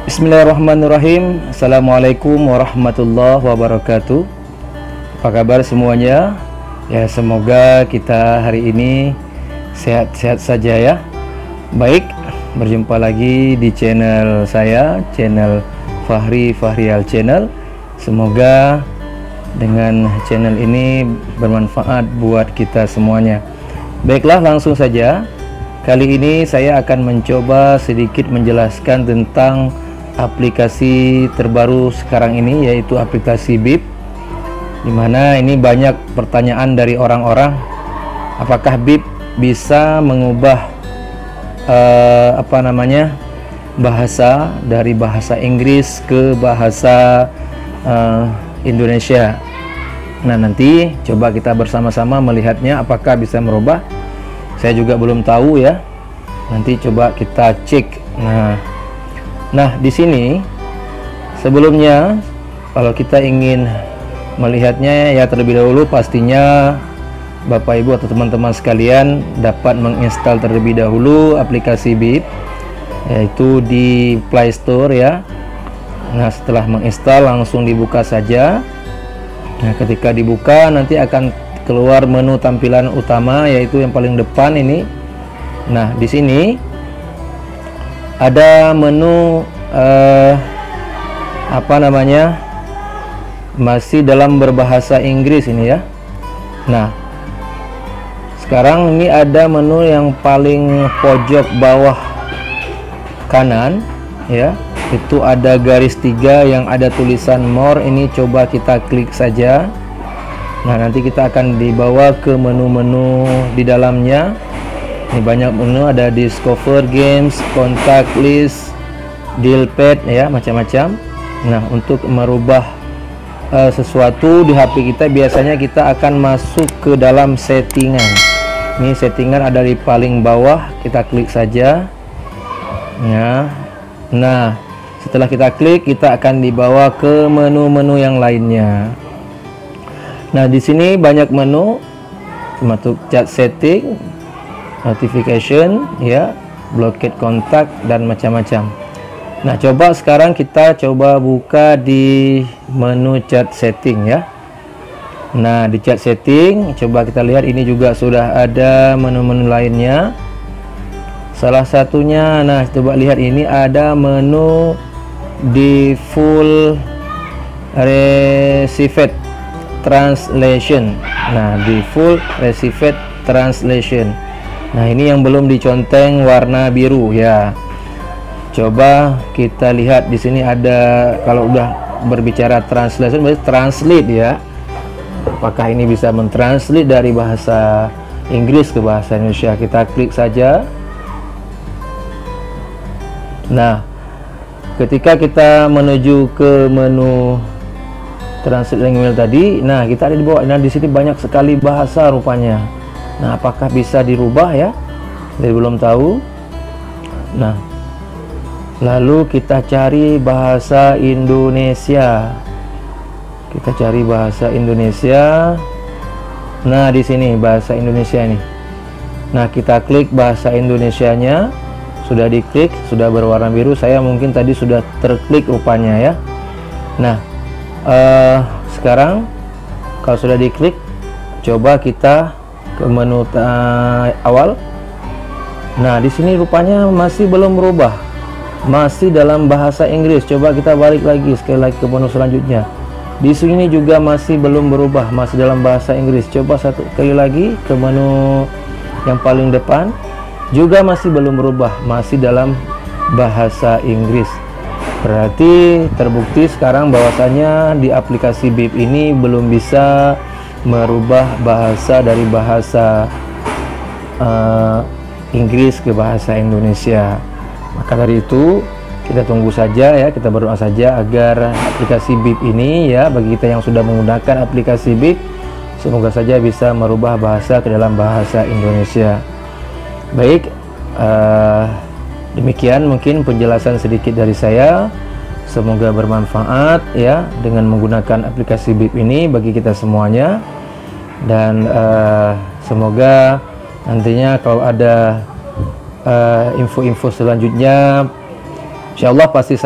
Bismillahirrahmanirrahim. Assalamualaikum warahmatullahi wabarakatuh. Apa kabar semuanya? Ya, semoga kita hari ini sehat-sehat saja ya. Baik, berjumpa lagi di channel saya, channel Fahrial Channel. Semoga dengan channel ini bermanfaat buat kita semuanya. Baiklah, langsung saja. Kali ini saya akan mencoba sedikit menjelaskan tentang aplikasi terbaru sekarang ini, yaitu aplikasi Bip, dimana ini banyak pertanyaan dari orang-orang, apakah Bip bisa mengubah bahasa dari bahasa Inggris ke bahasa Indonesia. Nah, nanti coba kita bersama-sama melihatnya apakah bisa merubah. Saya juga belum tahu ya, nanti coba kita cek. Nah, di sini sebelumnya kalau kita ingin melihatnya ya, terlebih dahulu pastinya Bapak Ibu atau teman-teman sekalian dapat menginstal terlebih dahulu aplikasi Bip, yaitu di Play Store ya. Nah, setelah menginstal langsung dibuka saja. Nah, ketika dibuka nanti akan keluar menu tampilan utama, yaitu yang paling depan ini. Nah, di sini ada menu masih dalam berbahasa Inggris ini ya. Nah, sekarang ini ada menu yang paling pojok bawah kanan ya, itu ada garis 3 yang ada tulisan more. Ini coba kita klik saja. Nah, nanti kita akan dibawa ke menu-menu di dalamnya. Ini banyak menu, ada discover games, contact list, deal pad ya, macam-macam. Nah, untuk merubah sesuatu di HP kita, biasanya kita akan masuk ke dalam settingan. Ini settingan ada di paling bawah, kita klik saja ya. Nah, setelah kita klik, kita akan dibawa ke menu-menu yang lainnya. Nah, di sini banyak menu, termasuk chat setting, notification ya, blockade kontak, dan macam-macam. Nah, coba sekarang kita coba buka di menu chat setting ya. Nah, di chat setting coba kita lihat, ini juga sudah ada menu-menu lainnya. Salah satunya, nah coba lihat, ini ada menu di full received translation. Nah, di full received translation. Nah, ini yang belum diconteng warna biru ya. Coba kita lihat di sini ada, kalau udah berbicara translation berarti translate ya. Apakah ini bisa mentranslate dari bahasa Inggris ke bahasa Indonesia? Kita klik saja. Nah, ketika kita menuju ke menu translate language tadi, nah kita ada di bawah. Nah, di sini banyak sekali bahasa rupanya. Nah, apakah bisa dirubah ya? Saya belum tahu. Nah, lalu kita cari bahasa Indonesia. Kita cari bahasa Indonesia. Nah, di sini bahasa Indonesia ini. Nah, kita klik bahasa Indonesianya. Sudah diklik, sudah berwarna biru. Saya mungkin tadi sudah terklik rupanya ya. Nah, sekarang kalau sudah diklik, coba kita ke menu awal. Nah, di sini rupanya masih belum berubah, masih dalam bahasa Inggris. Coba kita balik lagi sekali lagi ke menu selanjutnya. Di sini juga masih belum berubah, masih dalam bahasa Inggris. Coba satu kali lagi ke menu yang paling depan, juga masih belum berubah, masih dalam bahasa Inggris. Berarti terbukti sekarang bahwasanya di aplikasi Bip ini belum bisa merubah bahasa dari bahasa Inggris ke bahasa Indonesia. Maka dari itu kita tunggu saja ya, kita berdoa saja agar aplikasi Bip ini ya, bagi kita yang sudah menggunakan aplikasi Bip, semoga saja bisa merubah bahasa ke dalam bahasa Indonesia. Baik, demikian mungkin penjelasan sedikit dari saya. Semoga bermanfaat ya dengan menggunakan aplikasi Bip ini bagi kita semuanya. Dan semoga nantinya kalau ada info-info selanjutnya, insyaallah pasti